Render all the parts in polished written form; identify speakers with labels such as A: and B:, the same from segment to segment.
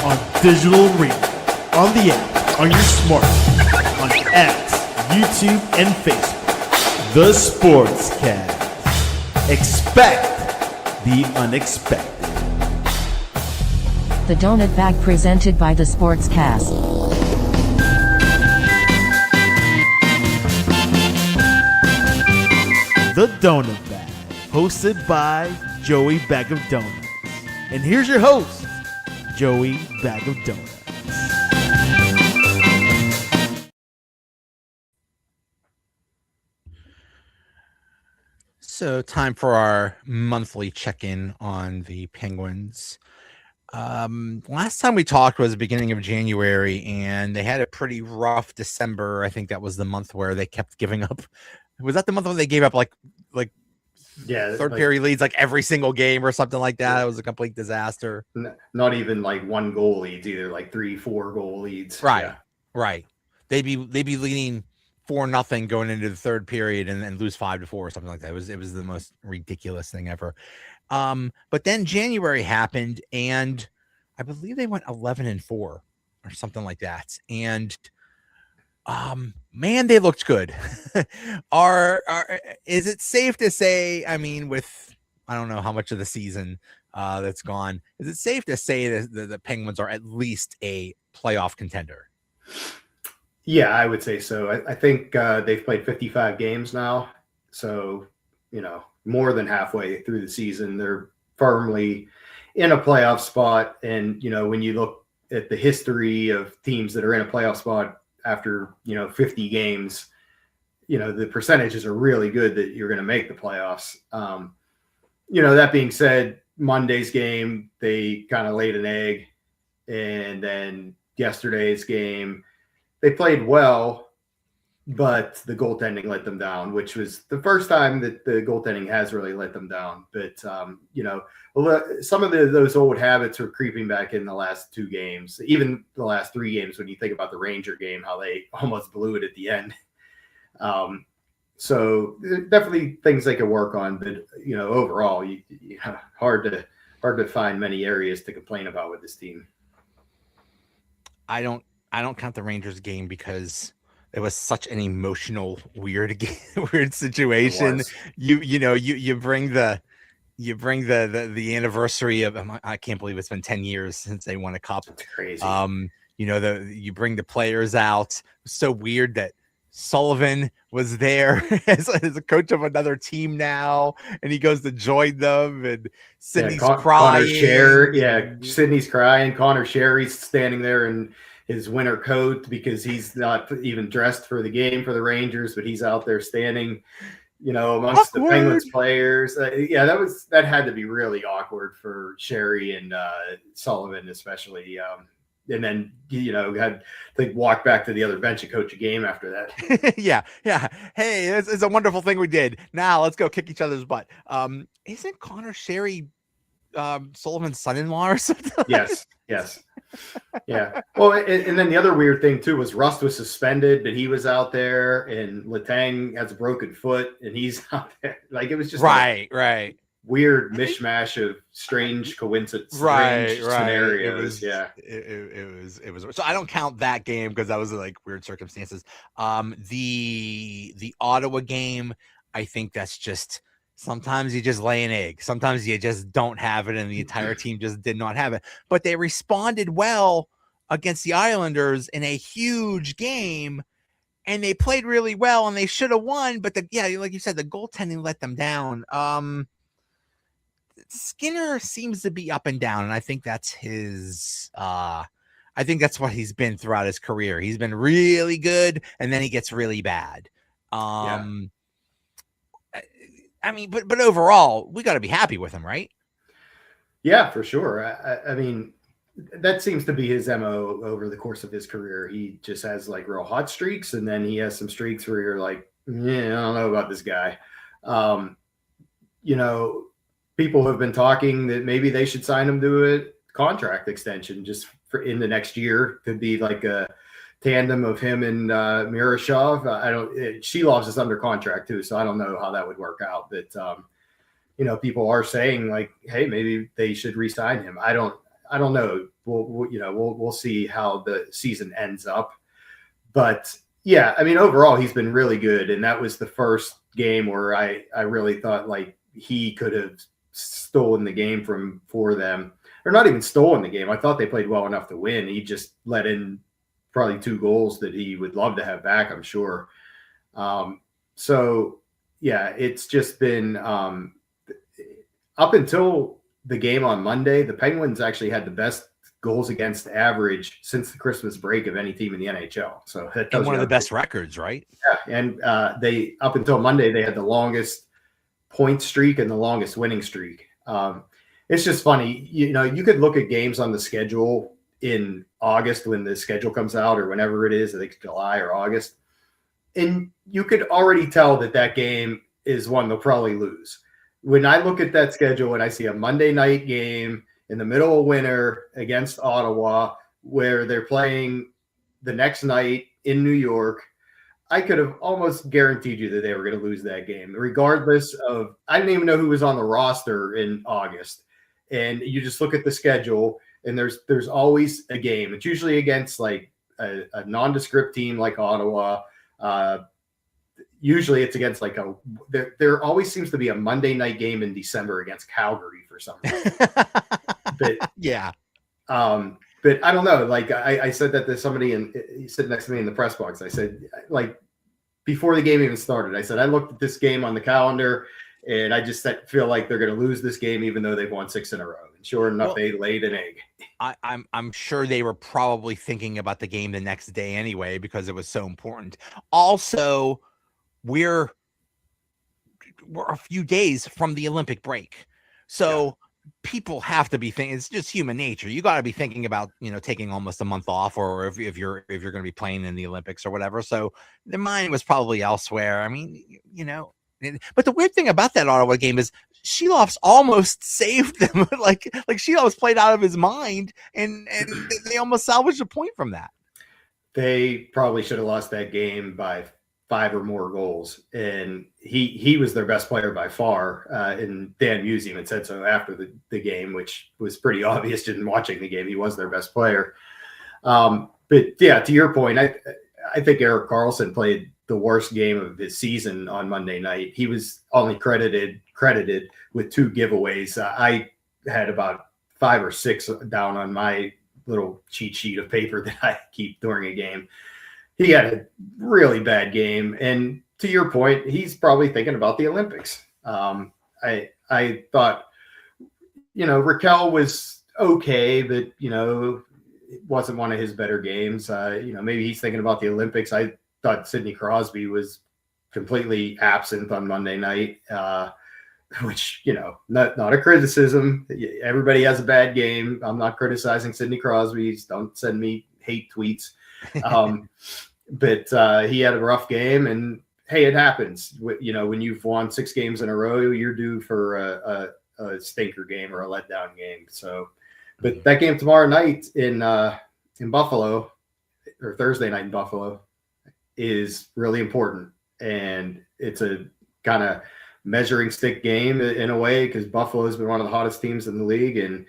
A: on digital radio, on the app, on your smart, on X, YouTube, and Facebook. The Sportscast. Expect the unexpected.
B: The Donut Bag presented by The Sportscast.
A: The Donut Bag, hosted by Joey Bag of Donuts. And here's your host, Joey Bag of Donuts.
C: So, time for our monthly check-in on the Penguins. Last time we talked was the beginning of January, and they had a pretty rough December. I think that was the month where they kept giving up. Was that the month when they gave up like third period leads like every single game or something like that? It was a complete disaster.
D: Not even like 1 goal leads either, like 3-4 goal leads.
C: Right,
D: yeah.
C: right. They'd be leading 4-0 going into the third period and then lose 5-4 or something like that. It was the most ridiculous thing ever. But then January happened, and I believe they went 11-4 or something like that. And man, they looked good. Is it safe to say, I mean, with I don't know how much of the season that's gone, is it safe to say that the Penguins are at least a playoff contender?
D: Yeah, I would say so. I think they've played 55 games now. So, more than halfway through the season, they're firmly in a playoff spot. And, when you look at the history of teams that are in a playoff spot after, 50 games, the percentages are really good that you're going to make the playoffs. That being said, Monday's game, they kind of laid an egg. And then yesterday's game, they played well, but the goaltending let them down, which was the first time that the goaltending has really let them down. But, some of those old habits are creeping back in the last 2 games, even the last 3 games, when you think about the Ranger game, how they almost blew it at the end. So definitely things they could work on, but, overall, hard to find many areas to complain about with this team.
C: I don't count the Rangers game because it was such an emotional, weird situation. You bring the anniversary of, I can't believe it's been 10 years since they won a cup.
D: It's crazy.
C: You bring the players out. It's so weird that Sullivan was there as a coach of another team now, and he goes to join them, and Sidney's crying.
D: Sidney's crying. Connor Sherry's standing there in his winter coat because he's not even dressed for the game for the Rangers, but he's out there standing, amongst the Penguins players. That had to be really awkward for Sherry and Sullivan, especially. And then, had to walk back to the other bench and coach a game after that.
C: Yeah. Hey, it's a wonderful thing we did. Now let's go kick each other's butt. Isn't Connor Sherry Sullivan's son-in-law or something?
D: Yes. Yeah. Well, and then the other weird thing too was Rust was suspended, but he was out there, and Letang has a broken foot, and he's out there. Like, it was just
C: right.
D: Weird mishmash of strange coincidence, scenarios.
C: It was. So I don't count that game because that was like weird circumstances. The Ottawa game, I think that's just. Sometimes you just lay an egg. Sometimes you just don't have it, and the entire team just did not have it. But they responded well against the Islanders in a huge game, and they played really well, and they should have won. But like you said, the goaltending let them down. Skinner seems to be up and down, and I think that's his. I think that's what he's been throughout his career. He's been really good, and then he gets really bad. I mean, but overall, we got to be happy with him, right?
D: Yeah, for sure. I mean, that seems to be his MO over the course of his career. He just has like real hot streaks, and then he has some streaks where you're like, I don't know about this guy. People have been talking that maybe they should sign him to a contract extension just for in the next year. Could be like a tandem of him and Miroshov. Shilov's is under contract too, so I don't know how that would work out. But people are saying like, hey, maybe they should re-sign him. I I don't know. We'll see how the season ends up. But yeah, I mean, overall, he's been really good. And that was the first game where I really thought like he could have stolen the game for them, or not even stolen the game. I thought they played well enough to win. He just let in probably 2 goals that he would love to have back, I'm sure. So yeah, it's just been up until the game on Monday, the Penguins actually had the best goals against average since the Christmas break of any team in the NHL. So that
C: and one of the best records, right?
D: Yeah, and they up until Monday they had the longest point streak and the longest winning streak. It's just funny, you could look at games on the schedule in August when the schedule comes out, or whenever it is, I think it's July or August, and you could already tell that game is one they'll probably lose. When I look at that schedule and I see a Monday night game in the middle of winter against Ottawa, where they're playing the next night in New York, I could have almost guaranteed you that they were going to lose that game, regardless of, I didn't even know who was on the roster in August. And you just look at the schedule and there's always a game. It's usually against like a nondescript team like Ottawa. Usually it's against like there always seems to be a Monday night game in December against Calgary for some reason. But
C: yeah.
D: But I don't know. Like I said that to somebody sitting next to me in the press box. I said, like, before the game even started, I said, I looked at this game on the calendar and I just feel like they're going to lose this game, even though they've won 6 in a row. And sure enough, they laid an egg.
C: I'm sure they were probably thinking about the game the next day anyway, because it was so important. Also, we're a few days from the Olympic break. So people have to be thinking, it's just human nature. You got to be thinking about, taking almost a month off, or if you're going to be playing in the Olympics or whatever. So their mind was probably elsewhere. I mean, but the weird thing about that Ottawa game is Sheloff's almost saved them. like Sheloff's played out of his mind, and they almost salvaged a point from that.
D: They probably should have lost that game by 5 or more goals, and he was their best player by far. And Dan Musium had said so after the game, which was pretty obvious just in watching the game. He was their best player. But yeah, to your point, I think Erik Karlsson played the worst game of his season on Monday night. He was only credited with 2 giveaways. I had about 5 or 6 down on my little cheat sheet of paper that I keep during a game. He had a really bad game. And to your point, he's probably thinking about the Olympics. I thought, Raquel was okay, but, it wasn't one of his better games. Maybe he's thinking about the Olympics. I thought Sidney Crosby was completely absent on Monday night, which, not a criticism. Everybody has a bad game. I'm not criticizing Sidney Crosby. Don't send me hate tweets. But he had a rough game, and hey, it happens. When you've won 6 games in a row, you're due for a stinker game or a letdown game. So, but that game tomorrow night in Buffalo, or Thursday night in Buffalo, is really important, and it's a kind of measuring stick game in a way, because Buffalo has been one of the hottest teams in the league, and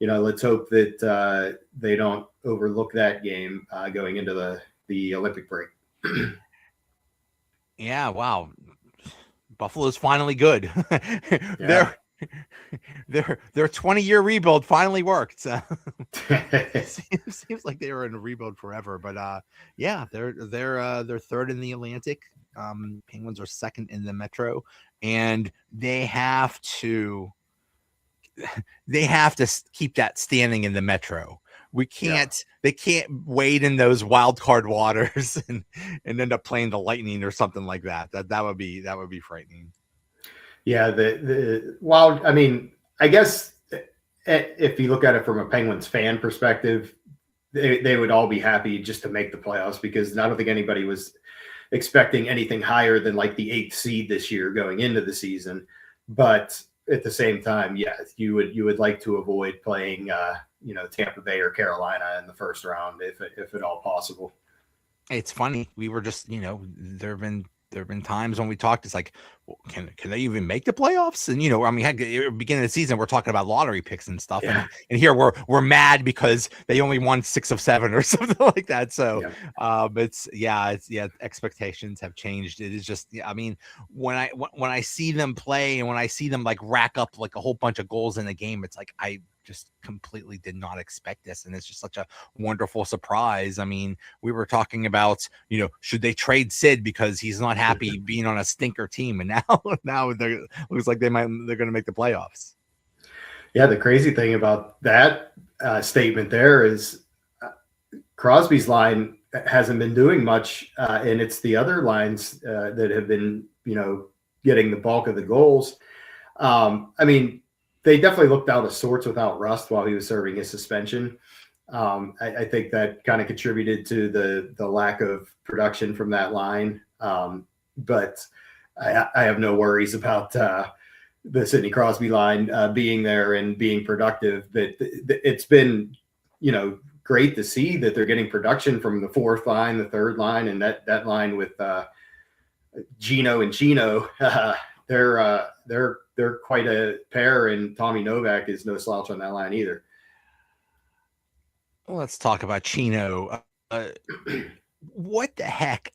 D: let's hope that they don't overlook that game going into the Olympic break.
C: Yeah, wow. Buffalo's finally good.
D: Yeah.
C: Their 20-year rebuild finally worked. Seems like they were in a rebuild forever, but yeah, they're 3rd in the Atlantic. Penguins are 2nd in the Metro, and they have to keep that standing in the Metro. They can't wade in those wild card waters and end up playing the Lightning or something like that. That would be frightening.
D: Yeah, the wild. I mean, I guess if you look at it from a Penguins fan perspective, they would all be happy just to make the playoffs, because I don't think anybody was expecting anything higher than like the 8th seed this year going into the season. But at the same time, yeah, you would like to avoid playing Tampa Bay or Carolina in the first round if at all possible.
C: It's funny. We were just, there have been times when we talked, it's like, can they even make the playoffs? And I mean, at the beginning of the season, we're talking about lottery picks and stuff, and here we're mad because they only won 6 of 7 or something like that. So it's expectations have changed. It is just, I mean, when I see them play and when I see them like rack up like a whole bunch of goals in the game, it's like I just completely did not expect this, and it's just such a wonderful surprise. I mean, we were talking about, should they trade Sid because he's not happy being on a stinker team, and now they're looks like they're going to make the playoffs.
D: Yeah, the crazy thing about that statement there is Crosby's line hasn't been doing much, and it's the other lines that have been, getting the bulk of the goals. I mean, they definitely looked out of sorts without Rust while he was serving his suspension. I think that kind of contributed to the lack of production from that line. But I have no worries about the Sidney Crosby line being there and being productive. But it's been, great to see that they're getting production from the fourth line, the third line, and that line with Gino and Chino. They're quite a pair, and Tommy Novak is no slouch on that line either.
C: Well, let's talk about Chino. What the heck?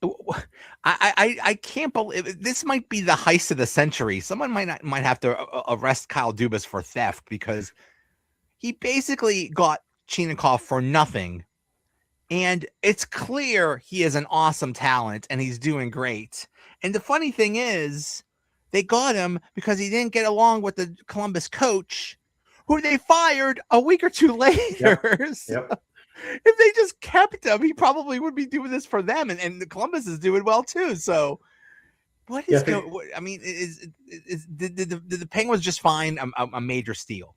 C: I can't believe this might be the heist of the century. Someone might have to arrest Kyle Dubas for theft, because he basically got Chinakhov for nothing. And it's clear he is an awesome talent and he's doing great. And the funny thing is, they got him because he didn't get along with the Columbus coach, who they fired a week or two later.
D: Yep.
C: If they just kept him, he probably would be doing this for them, and the Columbus is doing well too. So, what is going? I mean, did the Penguins just find a major steal?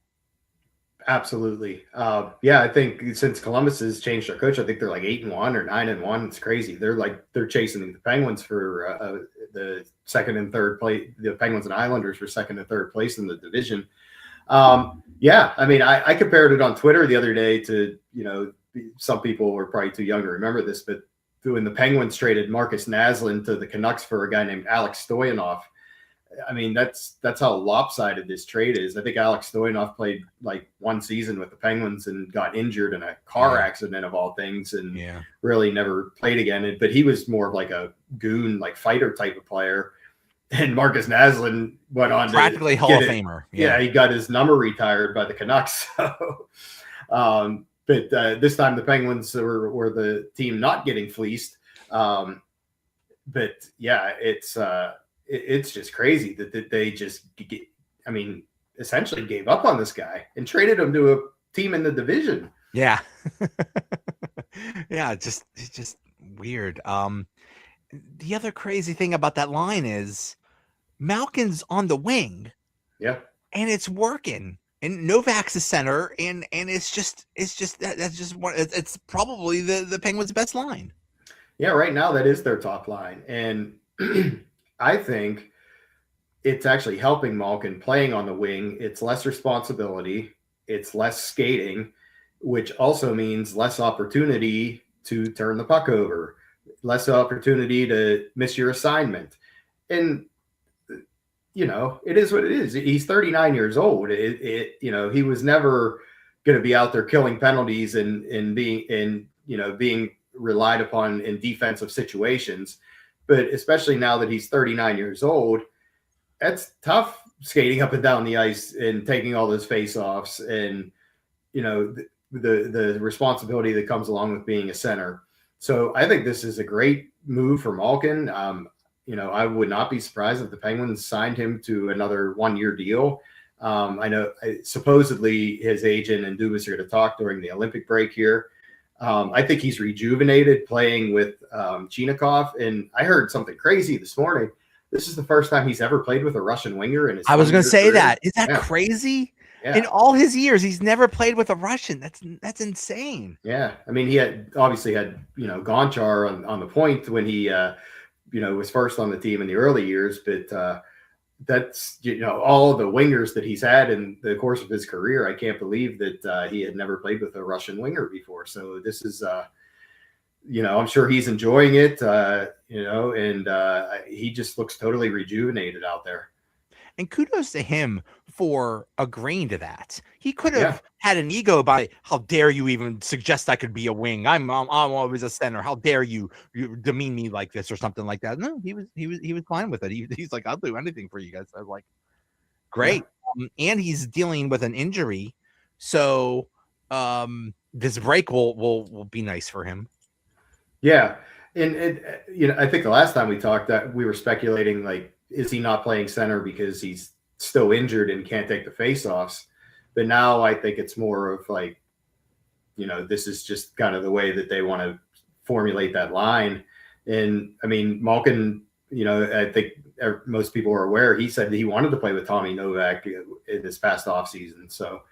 D: Absolutely. I think since Columbus has changed their coach, I think they're like 8-1 or 9-1. It's crazy. They're chasing the Penguins for the second and third place. The Penguins and Islanders for second and third place in the division. I mean, I compared it on Twitter the other day to, some people were probably too young to remember this, but when the Penguins traded Marcus Naslund to the Canucks for a guy named Alex Stoyanov, I mean, that's how lopsided this trade is. I think Alex Stoyanov played like one season with the Penguins and got injured in a car accident of all things, and really never played again. But he was more of like a goon, like fighter type of player. And Marcus Naslund went on
C: practically
D: to
C: Hall of Famer.
D: Yeah, he got his number retired by the Canucks. So, but this time the Penguins were the team not getting fleeced. But yeah, it's just crazy that they just essentially gave up on this guy and traded him to a team in the division.
C: Yeah. Yeah, it's just weird. The other crazy thing about that line is Malkin's on the wing.
D: Yeah.
C: And it's working. And Novak's the center, and it's probably the Penguins' best line.
D: Yeah, right now that is their top line. And I think it's actually helping Malkin playing on the wing. It's less responsibility. It's less skating, which also means less opportunity to turn the puck over, less opportunity to miss your assignment. And, it is what it is. He's 39 years old. He was never going to be out there killing penalties and being relied upon in defensive situations. But especially now that he's 39 years old, that's tough skating up and down the ice and taking all those face-offs and, the responsibility that comes along with being a center. So I think this is a great move for Malkin. I would not be surprised if the Penguins signed him to another 1-year deal. I know supposedly his agent and Dubas are going to talk during the Olympic break here. I think he's rejuvenated playing with Chinakhov. And I heard something crazy this morning. This is the first time he's ever played with a Russian winger in his
C: I was going to say
D: career.
C: that. Is that crazy? Yeah. In all his years, he's never played with a Russian. That's insane.
D: Yeah. I mean, he obviously had Gonchar on the point when he was first on the team in the early years, but that's all the wingers that he's had in the course of his career. I can't believe that he had never played with a Russian winger before. So this is I'm sure he's enjoying it, and he just looks totally rejuvenated out there.
C: And kudos to him for agreeing to that. He could have
D: Yeah.
C: had an ego about it. How dare you even suggest I could be a wing? I'm always a center. How dare you demean me like this or something like that? No, he was fine with it. He's like, I'll do anything for you guys. I was like, great. And he's dealing with an injury, so this break will be nice for him.
D: Yeah, and I think the last time we talked that we were speculating, like, is he not playing center because he's still injured and can't take the faceoffs? But now I think it's more of like, this is just kind of the way that they want to formulate that line. And I mean, Malkin, I think most people are aware, he said that he wanted to play with Tommy Novak in this past offseason. So,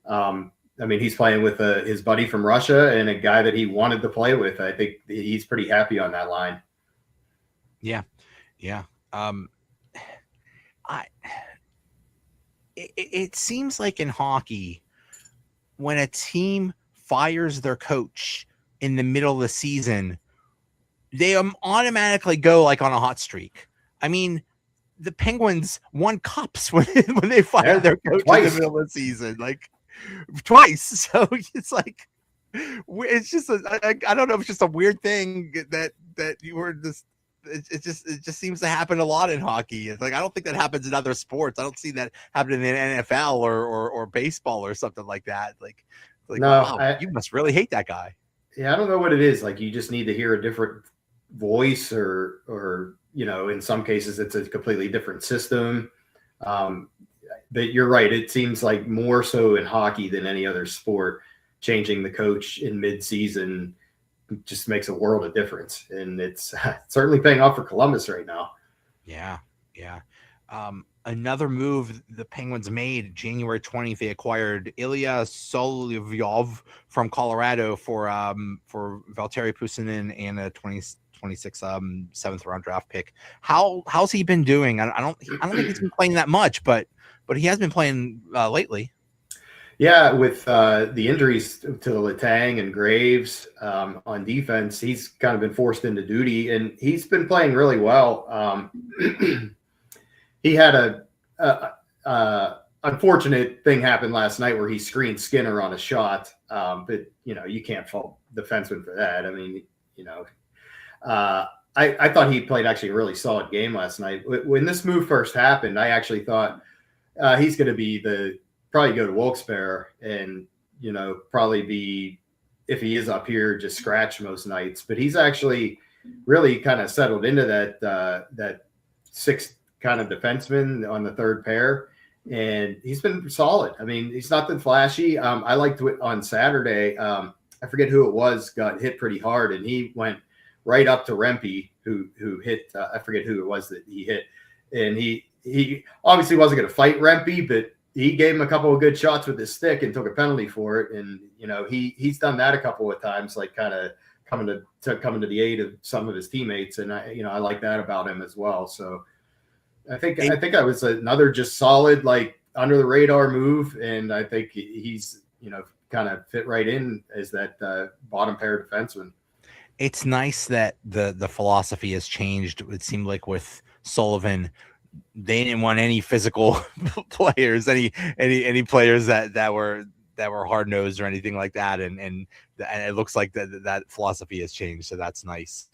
D: I mean, he's playing with his buddy from Russia and a guy that he wanted to play with. I think he's pretty happy on that line.
C: Yeah. It seems like in hockey, when a team fires their coach in the middle of the season, they automatically go like on a hot streak. I mean, the Penguins won cups when they fired their coach in the middle of the season, like twice. So it's like, it's just I don't know, it's just a weird thing that you were just. It just seems to happen a lot in hockey. It's like, I don't think that happens in other sports. I don't see that happening in NFL or baseball or something like that. Like
D: no,
C: wow, you must really hate that guy.
D: Yeah, I don't know what it is. Like, you just need to hear a different voice, or in some cases it's a completely different system. But you're right. It seems like more so in hockey than any other sport, changing the coach in mid-season just makes a world of difference, and it's certainly paying off for Columbus right now.
C: Yeah. Another move the Penguins made January 20th, they acquired Ilya Solovyov from Colorado for Valtteri Puustinen and a 2026 seventh round draft pick. How's he been doing? I don't think he's been playing that much, but he has been playing lately.
D: Yeah, with the injuries to Letang and Graves on defense, he's kind of been forced into duty, and he's been playing really well. He had a unfortunate thing happen last night where he screened Skinner on a shot, but you can't fault defenseman for that. I mean, I thought he played actually a really solid game last night. When this move first happened, I actually thought he's going to be probably go to Wilkes-Barre and, probably be, if he is up here, just scratch most nights. But he's actually really kind of settled into that sixth kind of defenseman on the third pair. And he's been solid. I mean, he's not been flashy. I liked it on Saturday. I forget who it was, got hit pretty hard, and he went right up to Rempe, who hit, I forget who it was that he hit. And he obviously wasn't going to fight Rempe, but he gave him a couple of good shots with his stick and took a penalty for it. And, he's done that a couple of times, like kind of coming to the aid of some of his teammates. And I like that about him as well. So I think I was another just solid, like under the radar move. And I think he's, kind of fit right in as that bottom pair defenseman.
C: It's nice that the philosophy has changed. It seemed like with Sullivan, they didn't want any physical players, any players that were hard nosed or anything like that. And it looks like that philosophy has changed. So that's nice.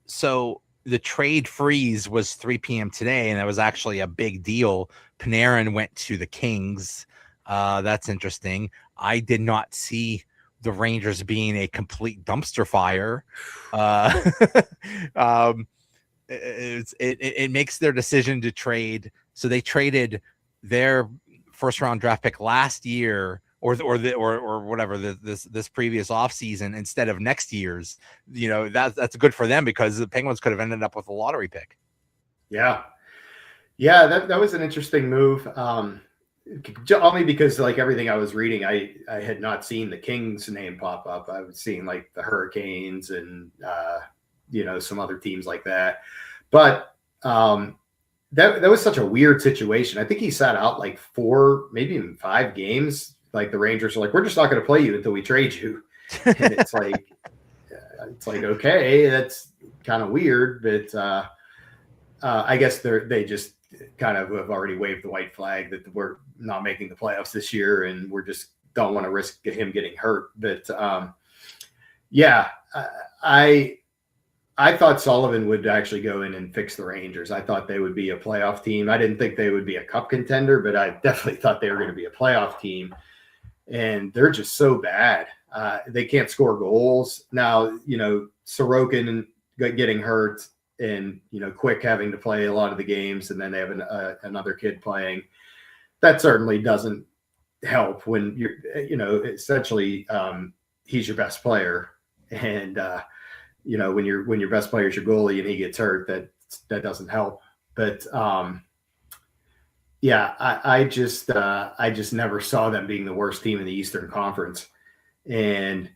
C: So the trade freeze was 3 p.m. today, and that was actually a big deal. Panarin went to the Kings. That's interesting. I did not see the Rangers being a complete dumpster fire. It makes their decision to trade. So they traded their first round draft pick last year or whatever this previous offseason instead of next year's. That's good for them because the Penguins could have ended up with a lottery pick.
D: Yeah, that was an interesting move. Only because, like, everything I was reading, I had not seen the Kings name pop up. I was seeing like the Hurricanes and some other teams like that. But that was such a weird situation. I think he sat out like 4, maybe even 5 games. Like, the Rangers are like, we're just not going to play you until we trade you. And it's like, okay, that's kind of weird, but I guess they just kind of have already waved the white flag that we're not making the playoffs this year, and we're just don't want to risk him getting hurt. But yeah, I thought Sullivan would actually go in and fix the Rangers. I thought they would be a playoff team. I didn't think they would be a cup contender, but I definitely thought they were going to be a playoff team. And they're just so bad. They can't score goals. Now, Sorokin getting hurt and, Quick having to play a lot of the games, and then they have another kid playing. That certainly doesn't help when you're, essentially he's your best player. And, when your best player is your goalie and he gets hurt, that doesn't help. But yeah, I just never saw them being the worst team in the Eastern Conference. And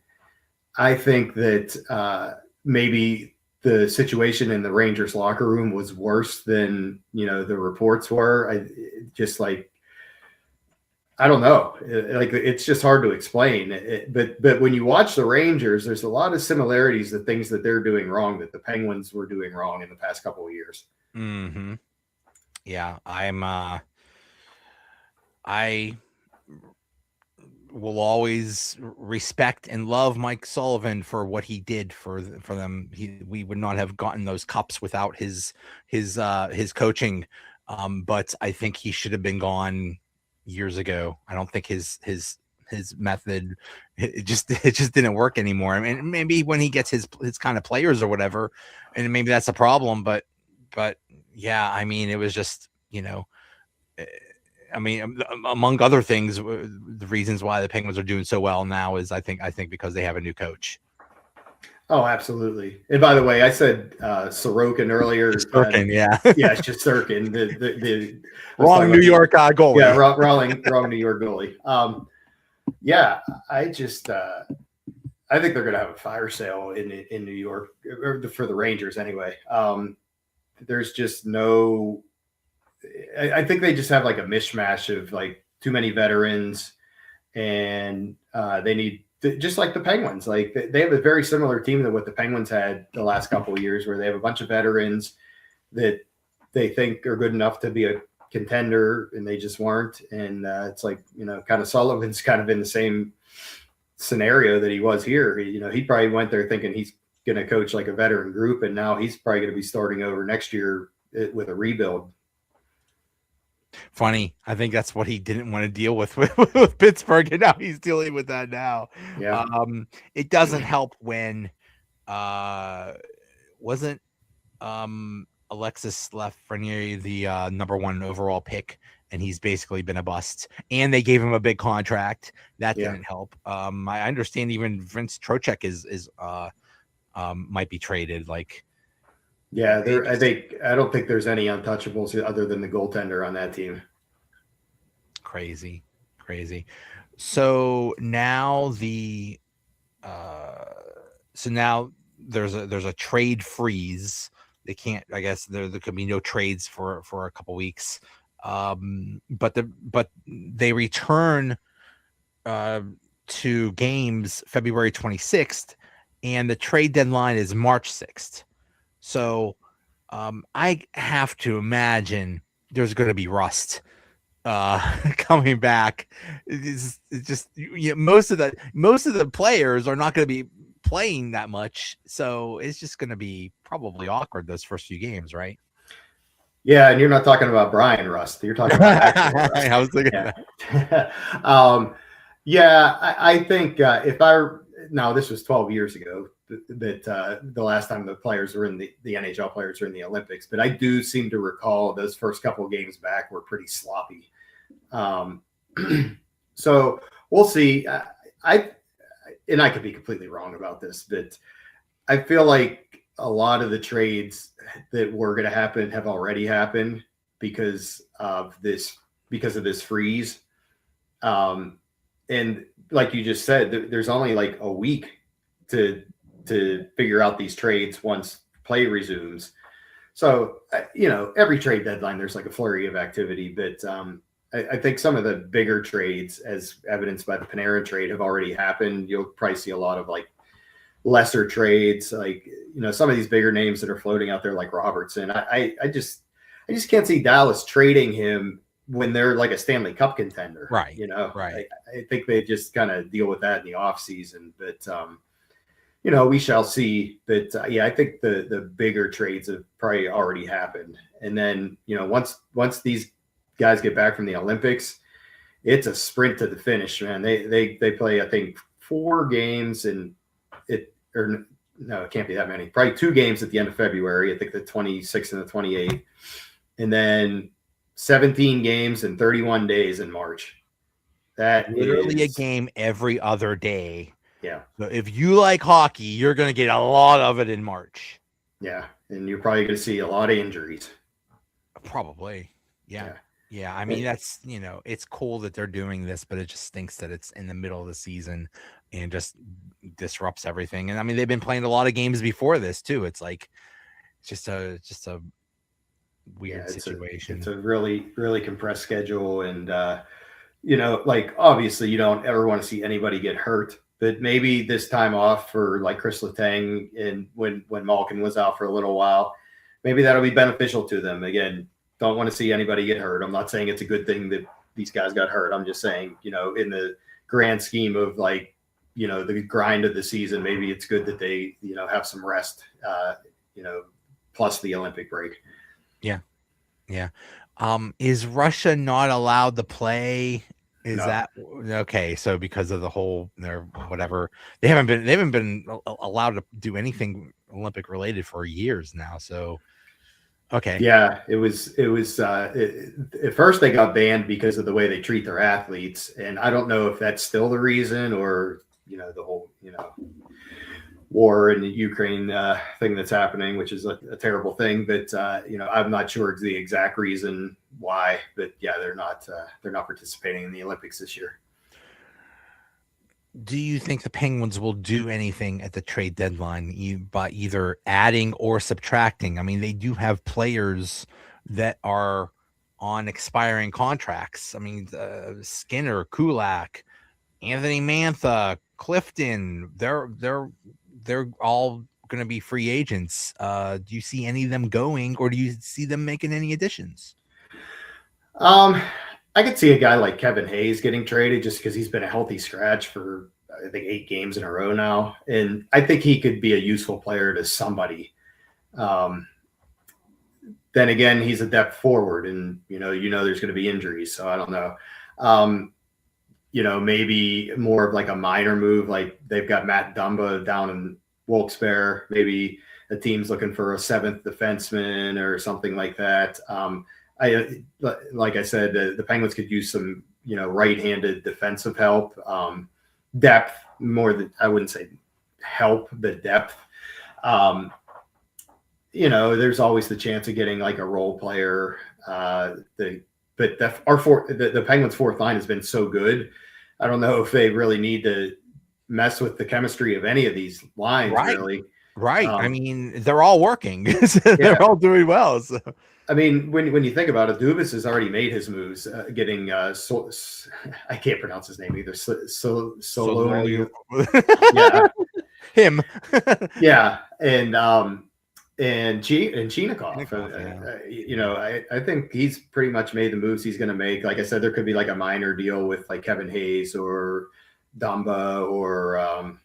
D: I think that maybe the situation in the Rangers locker room was worse than, the reports were. I don't know. It's just hard to explain. But when you watch the Rangers, there's a lot of similarities to things that they're doing wrong that the Penguins were doing wrong in the past couple of years.
C: Mm-hmm. Yeah, I will always respect and love Mike Sullivan for what he did for them. We would not have gotten those cups without his coaching. But I think he should have been gone years ago. I don't think his method it just didn't work anymore. I mean, maybe when he gets his kind of players or whatever, and maybe that's a problem. But yeah, I mean, it was just I mean, among other things, the reasons why the Penguins are doing so well now is I think because they have a new coach.
D: Oh, absolutely. And by the way, I said Sorokin earlier.
C: Sorokin, yeah.
D: Yeah, it's just Sorokin. The
C: wrong New York goalie.
D: Yeah, wrong New York goalie. Yeah, I think they're going to have a fire sale in New York, or for the Rangers anyway. There's just no. I think they just have like a mishmash of like too many veterans, and they need. Just like the Penguins, like they have a very similar team to what the Penguins had the last couple of years, where they have a bunch of veterans that they think are good enough to be a contender, and they just weren't. And it's like, kind of Sullivan's kind of in the same scenario that he was here. He probably went there thinking he's going to coach like a veteran group, and now he's probably going to be starting over next year with a rebuild.
C: Funny. I think that's what he didn't want to deal with Pittsburgh, and now he's dealing with that now.
D: Yeah.
C: It doesn't help when wasn't Alexis Lafreniere the number 1 overall pick, and he's basically been a bust, and they gave him a big contract. That didn't help. I understand even Vince Trocheck is might be traded.
D: Yeah, I don't think there's any untouchables other than the goaltender on that team.
C: Crazy. So now there's a trade freeze. They can't. I guess there could be no trades for a couple weeks. But they return to games February 26th, and the trade deadline is March 6th. So I have to imagine there's going to be rust coming back. It's just most of the players are not going to be playing that much, so it's just going to be probably awkward those first few games, right?
D: Yeah, and you're not talking about Brian Rust. You're talking about actual Rust.
C: I was thinking
D: that. I think now this was 12 years ago that the last time the players were in the NHL players were in the Olympics, but I do seem to recall those first couple of games back were pretty sloppy. So we'll see. I could be completely wrong about this, but I feel like a lot of the trades that were going to happen have already happened because of this freeze. And like you just said, there's only like a week to figure out these trades once play resumes. So, every trade deadline, there's like a flurry of activity, but I think some of the bigger trades, as evidenced by the Panarin trade, have already happened. You'll probably see a lot of like lesser trades, like some of these bigger names that are floating out there, like Robertson. I just can't see Dallas trading him when they're like a Stanley Cup contender,
C: right?
D: Right. I think they just kind of deal with that in the off season, but we shall see. But I think the bigger trades have probably already happened, and then once these guys get back from the Olympics, it's a sprint to the finish, man. They play, I think, 4 games, and it can't be that many. Probably 2 games at the end of February. I think the 26th and the 28th, and then 17 games in 31 days in March. That
C: literally
D: is
C: a game every other day.
D: Yeah.
C: So if you like hockey, you're going to get a lot of it in March.
D: Yeah, and you're probably going to see a lot of injuries.
C: Probably. Yeah. I mean, that's, it's cool that they're doing this, but it just stinks that it's in the middle of the season and just disrupts everything. And I mean, they've been playing a lot of games before this too. It's like, it's just a weird situation.
D: It's a really, really compressed schedule. And, like, obviously you don't ever want to see anybody get hurt, but maybe this time off for like Chris Letang and when Malkin was out for a little while, maybe that'll be beneficial to them. Again, don't want to see anybody get hurt. I'm not saying it's a good thing that these guys got hurt. I'm just saying, in the grand scheme of like, the grind of the season, maybe it's good that they, have some rest, plus the Olympic break.
C: Yeah. Is Russia not allowed to play? Is
D: No.
C: that okay? So because of the whole whatever, they haven't been allowed to do anything Olympic related for years now. So okay.
D: Yeah, it was at first they got banned because of the way they treat their athletes. And I don't know if that's still the reason or, the whole, war in the Ukraine thing that's happening, which is a terrible thing. But, I'm not sure the exact reason why, but yeah, they're not participating in the Olympics this year.
C: Do you think the Penguins will do anything at the trade deadline by either adding or subtracting? I mean, they do have players that are on expiring contracts. I mean, Skinner, Kulak, Anthony Mantha, Clifton, they're all going to be free agents. Do you see any of them going, or do you see them making any additions?
D: I could see a guy like Kevin Hayes getting traded just because he's been a healthy scratch for, I think, 8 games in a row now. And I think he could be a useful player to somebody. Then again, he's a depth forward and, there's going to be injuries. So I don't know. Maybe more of like a minor move. Like they've got Matt Dumba down in Wilkes-Barre. Maybe a team's looking for a 7th defenseman or something like that. Like I said, the Penguins could use some, right-handed defensive help, depth more than, I wouldn't say help, but depth. There's always the chance of getting like a role player. The Penguins' 4th line has been so good. I don't know if they really need to mess with the chemistry of any of these lines, really.
C: Right. I mean, they're all working. They're all doing well. So.
D: I mean, when you think about it, Dubas has already made his moves, getting I can't pronounce his name either. Solo. Yeah.
C: Him.
D: Yeah, and Chinakhov. I think he's pretty much made the moves he's going to make. Like I said, there could be like a minor deal with like Kevin Hayes or Dumba or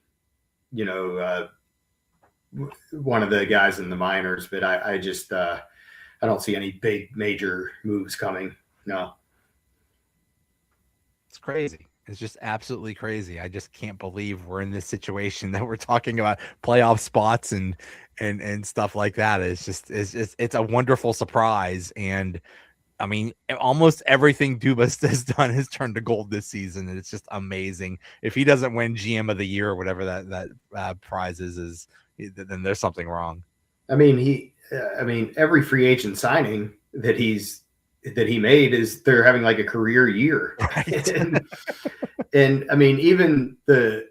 D: one of the guys in the minors, but I just I don't see any big major moves coming. No.
C: It's crazy. It's just absolutely crazy. I just can't believe we're in this situation that we're talking about playoff spots and stuff like that. It's a wonderful surprise. And I mean, almost everything Dubas has done has turned to gold this season. And it's just amazing. If he doesn't win GM of the year or whatever that prize is, then there's something wrong.
D: I mean, every free agent signing that he made is they're having like a career year. Right. and I mean, even the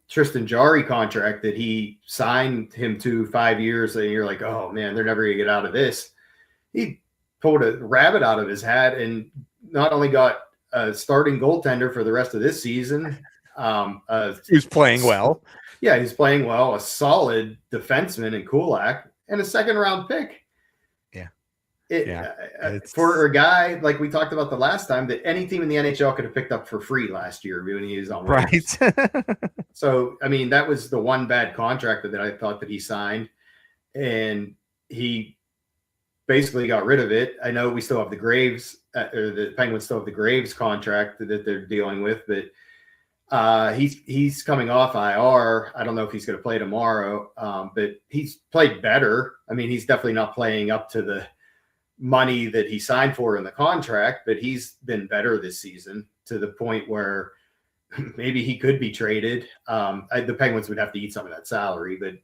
D: Tristan Jarry contract that he signed him to 5 years, and you're like, oh man, they're never gonna get out of this. He pulled a rabbit out of his hat and not only got a starting goaltender for the rest of this season,
C: Who's playing well.
D: Yeah, he's playing well, a solid defenseman in Kulak, and a second-round pick. For a guy like we talked about the last time, that any team in the NHL could have picked up for free last year when he was on waivers.
C: Right.
D: So, I mean, that was the one bad contract that I thought that he signed, and he basically got rid of it. I know we still have the Graves, or the Penguins still have the Graves contract that they're dealing with, but he's coming off IR. I don't know if he's going to play tomorrow, but he's played better. I mean, he's definitely not playing up to the money that he signed for in the contract, but he's been better this season to the point where maybe he could be traded. The Penguins would have to eat some of that salary, but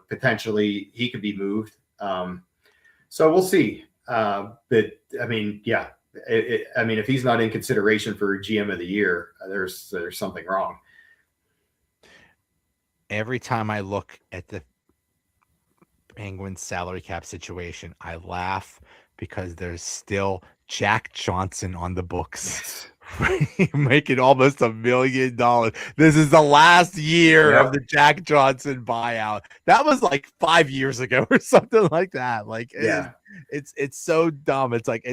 D: potentially he could be moved. So we'll see. But I mean, yeah, I mean, if he's not in consideration for GM of the year, there's something wrong.
C: Every time I look at the Penguins salary cap situation, I laugh because there's still Jack Johnson on the books. Making almost $1 million. This is the last year of the Jack Johnson buyout. That was like 5 years ago or something like that. Like, it's so dumb. It's like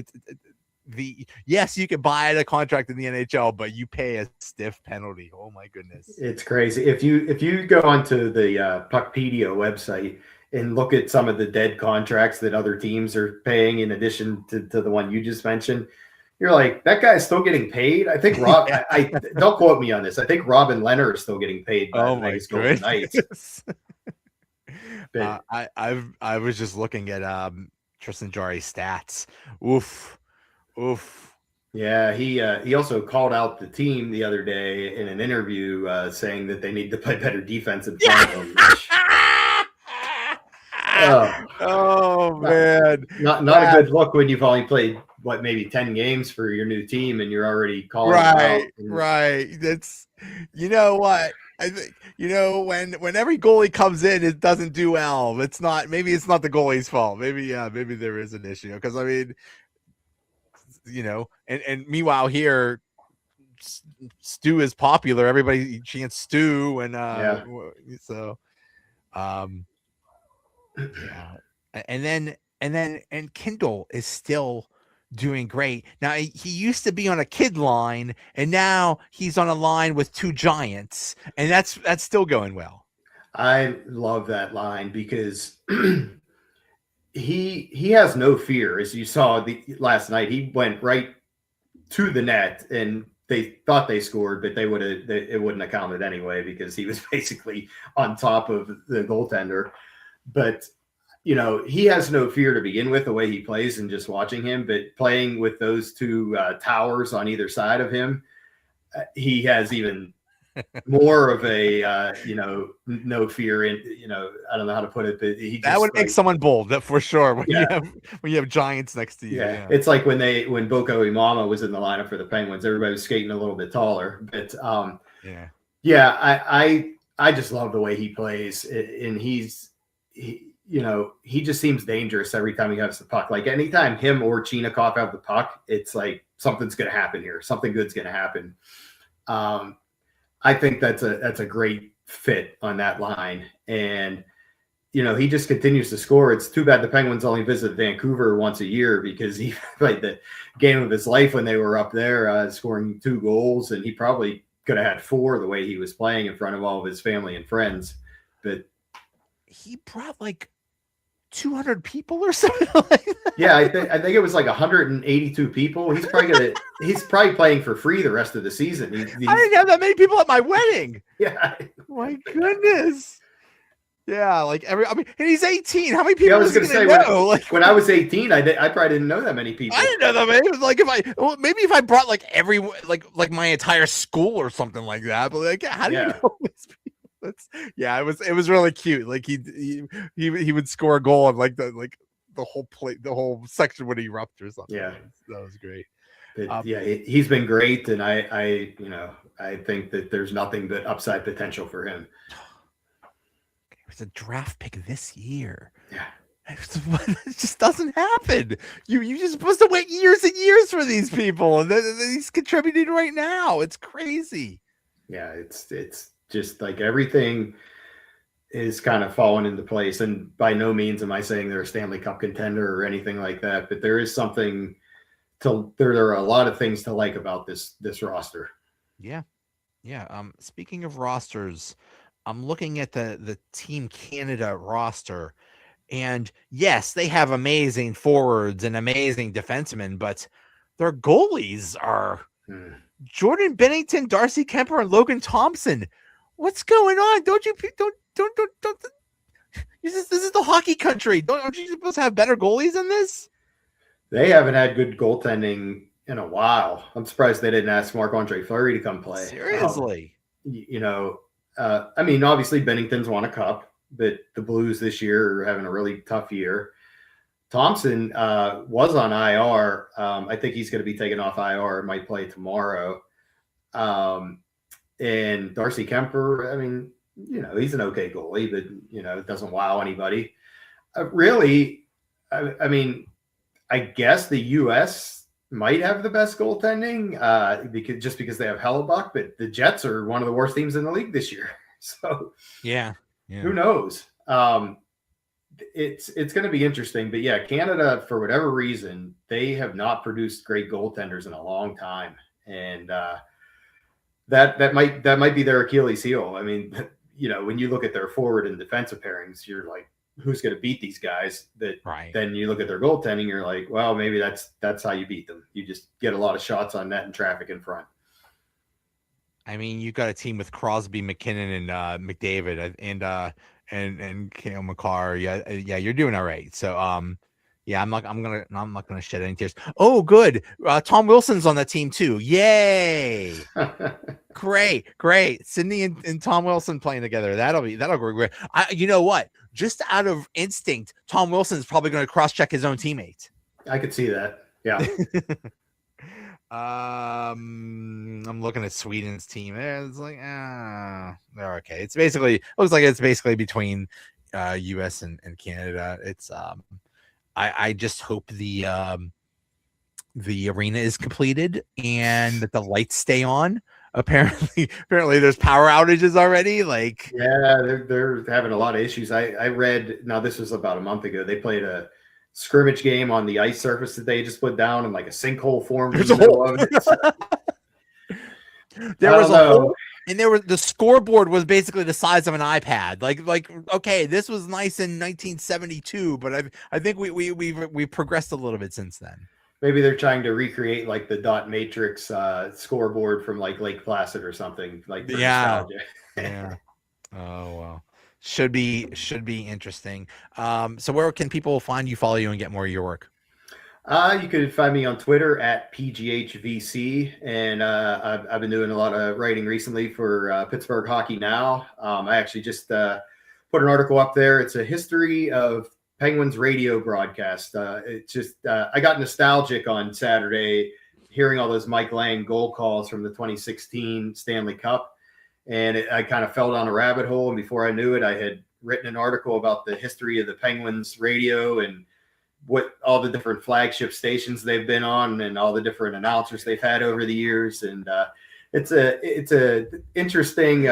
C: yes, you can buy a contract in the NHL, but you pay a stiff penalty. Oh my goodness,
D: it's crazy. If you go onto the Puckpedia website and look at some of the dead contracts that other teams are paying in addition to the one you just mentioned, you're like, that guy's still getting paid. I think Rob. I don't quote me on this. I think Robin Leonard is still getting paid by the Vegas Golden Knights. But,
C: I was just looking at Tristan Jarry's stats. Oof.
D: Yeah, he also called out the team the other day in an interview, saying that they need to play better defense in front of them.
C: Man,
D: not a good look when you've only played maybe 10 games for your new team and you're already calling
C: right. That's what I think. When every goalie comes in, it doesn't do well. It's not the goalie's fault. Maybe there is an issue, because I mean, and meanwhile here, Stu is popular. Everybody chants Stu, and and Kindle is still doing great. Now, he used to be on a kid line, and now he's on a line with two giants, and that's still going well.
D: I love that line because he has no fear. As you saw last night, he went right to the net, and they thought they scored, but it wouldn't have counted anyway because he was basically on top of the goaltender. But he has no fear to begin with, the way he plays, and just watching him. But playing with those two towers on either side of him, he has even more of a no fear in. I don't know how to put it, but
C: that would make someone bold, that for sure. When you have giants next to you.
D: Yeah. It's like when Boko Imama was in the lineup for the Penguins, everybody was skating a little bit taller. But I just love the way he plays, and he just seems dangerous every time he has the puck. Like anytime him or Chinakhov have the puck, it's like something's going to happen here. Something good's going to happen. I think that's a great fit on that line. And, he just continues to score. It's too bad the Penguins only visit Vancouver once a year, because he played the game of his life when they were up there, scoring 2 goals. And he probably could have had 4 the way he was playing in front of all of his family and friends. But
C: he brought like 200 people or something like that.
D: Yeah, I think it was like 182 people. He's probably playing for free the rest of the season.
C: I didn't have that many people at my wedding.
D: Yeah,
C: my goodness. Yeah, and he's 18. How many people?
D: I was going to say, when I was 18, I probably didn't know that many people.
C: I didn't know that many. It was like if I brought like my entire school or something like that. But how do you know these people? It was really cute. Like he would score a goal and the whole section would erupt or something.
D: Yeah,
C: that was great.
D: But, he's been great, and I think that there's nothing but upside potential for him.
C: It was a draft pick this year.
D: Yeah,
C: It just doesn't happen. You're just supposed to wait years and years for these people, and he's contributing right now. It's crazy.
D: Yeah, it's just like everything is kind of falling into place. And by no means am I saying they're a Stanley Cup contender or anything like that, but there is something there are a lot of things to like about this roster.
C: Yeah. Speaking of rosters, I'm looking at the Team Canada roster, and yes, they have amazing forwards and amazing defensemen, but their goalies are Jordan Bennington, Darcy Kemper, and Logan Thompson. What's going on? Don't this is the hockey country. Aren't you supposed to have better goalies than this?
D: They haven't had good goaltending in a while. I'm surprised they didn't ask Marc-Andre Fleury to come play.
C: Seriously.
D: I mean, obviously Bennington's won a cup, but the Blues this year are having a really tough year. Thompson was on IR. I think he's going to be taken off IR and might play tomorrow. And Darcy Kemper, I mean, he's an okay goalie, but, it doesn't wow anybody. Really, I mean, I guess the U.S. might have the best goaltending because they have Hellebuck, but the Jets are one of the worst teams in the league this year. So
C: yeah.
D: Who knows? It's going to be interesting, but yeah, Canada, for whatever reason, they have not produced great goaltenders in a long time. And that might be their Achilles heel. I mean, when you look at their forward and defensive pairings, you're like, who's going to beat these guys?
C: Right.
D: Then you look at their goaltending, you're like, well, maybe that's how you beat them. You just get a lot of shots on net and traffic in front.
C: I mean, you got a team with Crosby, McKinnon, and McDavid, and Cale Makar. Yeah, you're doing all right. So, yeah, I'm not gonna shed any tears. Oh, good. Tom Wilson's on that team too. Yay! Great. Sydney and Tom Wilson playing together. That'll go great. You know what? Just out of instinct, Tom Wilson's probably going to cross-check his own teammate.
D: I could see that. Yeah.
C: I'm looking at Sweden's team. It's like, they're okay. Looks like it's basically between US and Canada. It's I just hope the arena is completed and that the lights stay on. Apparently there's power outages already. Like,
D: yeah, they're having a lot of issues. I read, now this was about a month ago, they played a scrimmage game on the ice surface that they just put down, and like a sinkhole formed in the middle of it.
C: There was a hole, and the scoreboard was basically the size of an iPad. Like okay, this was nice in 1972, but I think we've progressed a little bit since then.
D: Maybe they're trying to recreate like the dot matrix scoreboard from like Lake Placid or something. Like nostalgia.
C: Yeah. Oh well. Should be interesting. So where can people find you, follow you, and get more of your work?
D: You could find me on Twitter at PGHVC, and I've been doing a lot of writing recently for Pittsburgh Hockey Now. I actually just put an article up there. It's a history of Penguins radio broadcast. It's just I got nostalgic on Saturday hearing all those Mike Lang goal calls from the 2016 Stanley Cup. And I kind of fell down a rabbit hole. And before I knew it, I had written an article about the history of the Penguins radio and what all the different flagship stations they've been on and all the different announcers they've had over the years. And it's a interesting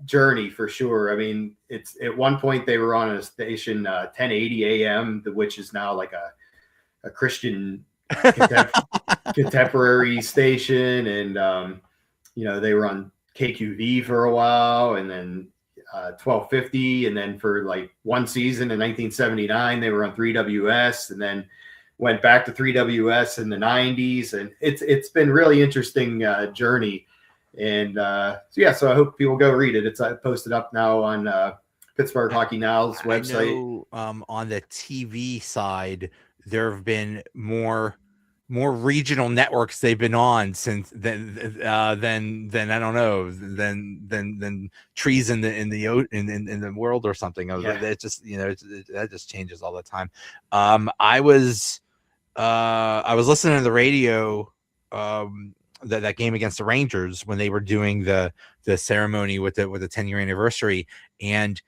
D: journey for sure. I mean, it's at one point they were on a station 1080 AM, which is now like a Christian contemporary station. And, they were on KQV for a while, and then 1250, and then for like one season in 1979 they were on 3WS, and then went back to 3WS in the 90s. And it's been really interesting journey. And so I hope people go read it. It's posted up now on Pittsburgh Hockey Now's website.
C: I know, on the TV side there have been more regional networks they've been on since then I don't know than trees in the world or something. It just that just changes all the time. I was listening to the radio that game against the Rangers when they were doing the ceremony with the 10-year anniversary, and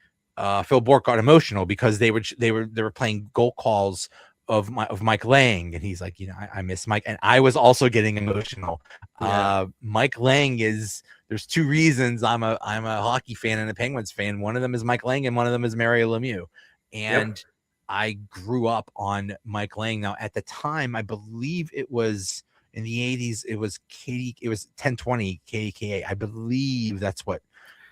C: Phil Bork got emotional because they were playing goal calls of Mike Lang, and he's like, I miss Mike, and I was also getting emotional.
D: Yeah.
C: Mike Lang there's two reasons I'm a hockey fan and a Penguins fan. One of them is Mike Lang, and one of them is Mario Lemieux, and I grew up on Mike Lang. Now at the time, I believe it was in the 80s, it was 1020 KDKA. I believe that's what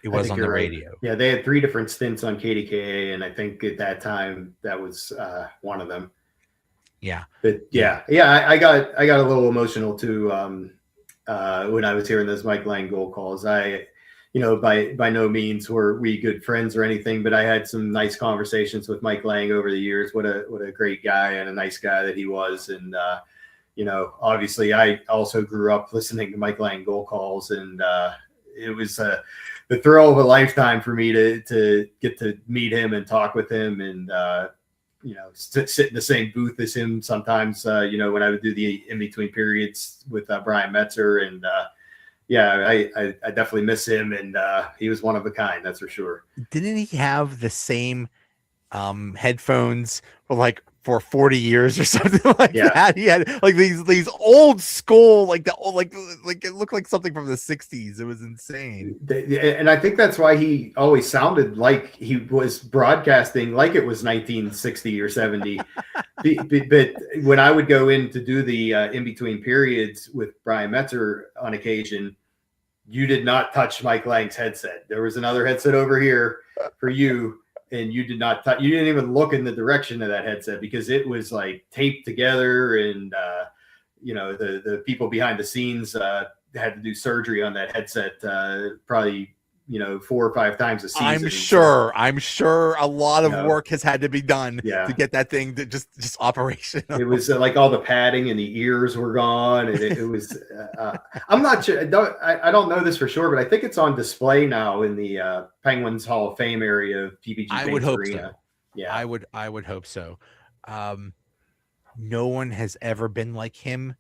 C: it was on the radio.
D: Right. Yeah, they had 3 different stints on KDKA, and I think at that time that was one of them.
C: Yeah.
D: But I got a little emotional too when I was hearing those Mike Lang goal calls. By no means were we good friends or anything, but I had some nice conversations with Mike Lang over the years. What a great guy and a nice guy that he was. And obviously I also grew up listening to Mike Lang goal calls, and it was the thrill of a lifetime for me to get to meet him and talk with him, and sit in the same booth as him sometimes. When I would do the in between periods with Brian Metzer, and I definitely miss him, and he was one of a kind, that's for sure.
C: Didn't he have the same headphones for 40 years or something like that? He had like these old school, like it looked like something from the 60s. It was insane.
D: And I think that's why he always sounded like he was broadcasting like it was 1960 or 70. But when I would go in to do the in between periods with Brian Metzer on occasion, you did not touch Mike Lang's headset. There was another headset over here for you, and you did not you didn't even look in the direction of that headset because it was like taped together, and the people behind the scenes had to do surgery on that headset probably 4 or 5 times a season.
C: I'm sure a lot of work has had to be done to get that thing to just operational.
D: It was like all the padding and the ears were gone, and it was I'm not sure. I don't know this for sure, but I think it's on display now in the Penguins Hall of Fame area of PPG
C: I would hope
D: Arena.
C: So.
D: Yeah,
C: I would hope so. No one has ever been like him.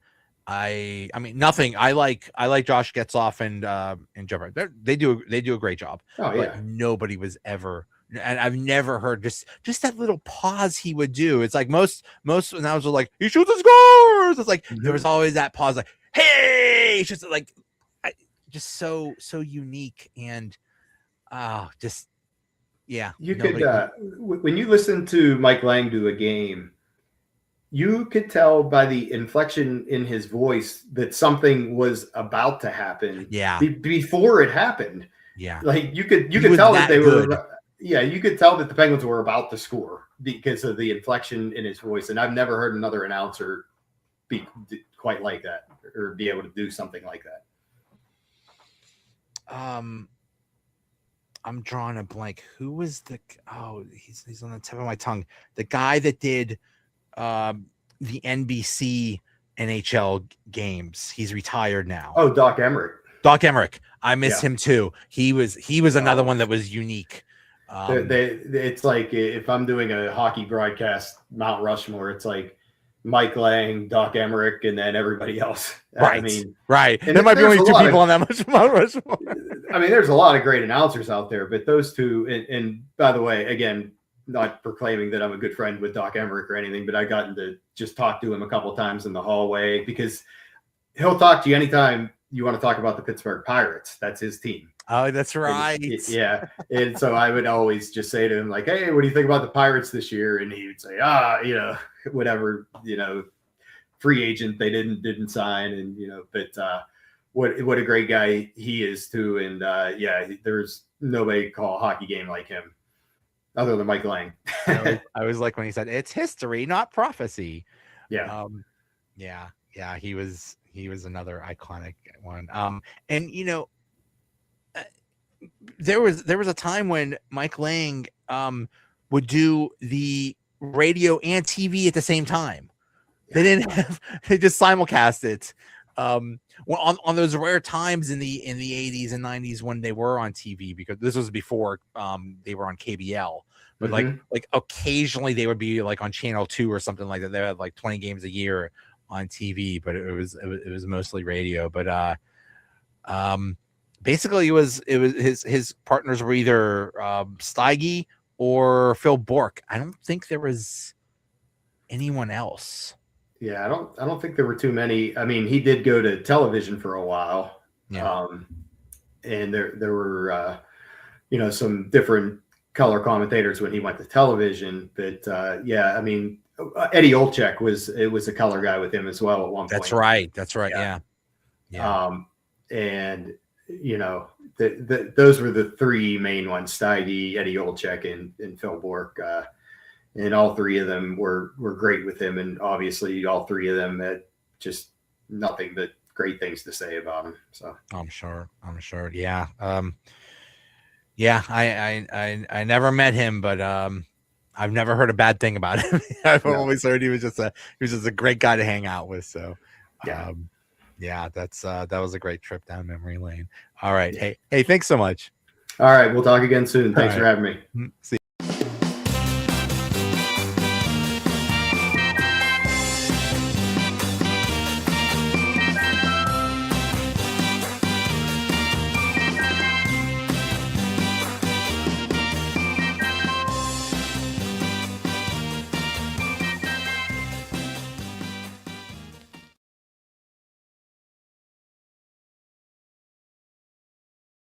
C: I mean, nothing. I like Josh Getzoff and Joe Barry. They do a great job.
D: Oh yeah.
C: But nobody was ever, and I've never heard just that little pause he would do. It's like most announcers are like, he shoots and scores. It's like there was always that pause, like, hey, it's just like, just so unique, and
D: You could when you listen to Mike Lang do a game, you could tell by the inflection in his voice that something was about to happen.
C: Yeah.
D: Before it happened.
C: Yeah.
D: Like you could tell that they were. Yeah, you could tell that the Penguins were about to score because of the inflection in his voice. And I've never heard another announcer be quite like that or be able to do something like that.
C: I'm drawing a blank. Who was he's on the tip of my tongue. The guy that did the NBC NHL games. He's retired now.
D: Oh, Doc Emmerich.
C: Doc Emmerich. I miss him too. He was another one that was unique.
D: It's like if I'm doing a hockey broadcast, Mount Rushmore, it's like Mike Lang, Doc Emmerich, and then everybody else.
C: Right.
D: I mean,
C: right. There might be only 2 people on that much Mount Rushmore.
D: I mean, there's a lot of great announcers out there, but those two, and by the way, again, not proclaiming that I'm a good friend with Doc Emmerich or anything, but I gotten to just talk to him a couple of times in the hallway because he'll talk to you anytime you want to talk about the Pittsburgh Pirates. That's his team.
C: Oh, that's right.
D: Yeah. And so I would always just say to him, like, hey, what do you think about the Pirates this year? And he would say, whatever, free agent they didn't sign. And, but what a great guy he is too. And there's nobody to call a hockey game like him other than Mike Lang.
C: I was like when he said it's history, not prophecy.
D: Yeah.
C: He was another iconic one. And there was a time when Mike Lang would do the radio and TV at the same time. They just simulcast it. On those rare times in the 80s and 90s when they were on TV, because this was before they were on KBL, but like occasionally they would be like on Channel 2 or something like that. They had like 20 games a year on TV, but it was mostly radio. But basically it was his partners were either Steige or Phil Bork. I don't think there was anyone else.
D: Yeah, I don't think there were too many. I mean, he did go to television for a while.
C: Yeah.
D: And there were some different color commentators when he went to television. But I mean, Eddie Olczyk was a color guy with him as well at one point.
C: That's right. That's right. Yeah.
D: And those were the three main ones: Steige, Eddie Olczyk, and Phil Bork. And all three of them were great with him, and obviously all three of them had just nothing but great things to say about him. So
C: I'm sure. Yeah. I never met him, but I've never heard a bad thing about him. I've always heard he was just a great guy to hang out with. So that was a great trip down memory lane. All right. Hey, thanks so much.
D: All right, we'll talk again soon. Thanks for having me.
C: See you.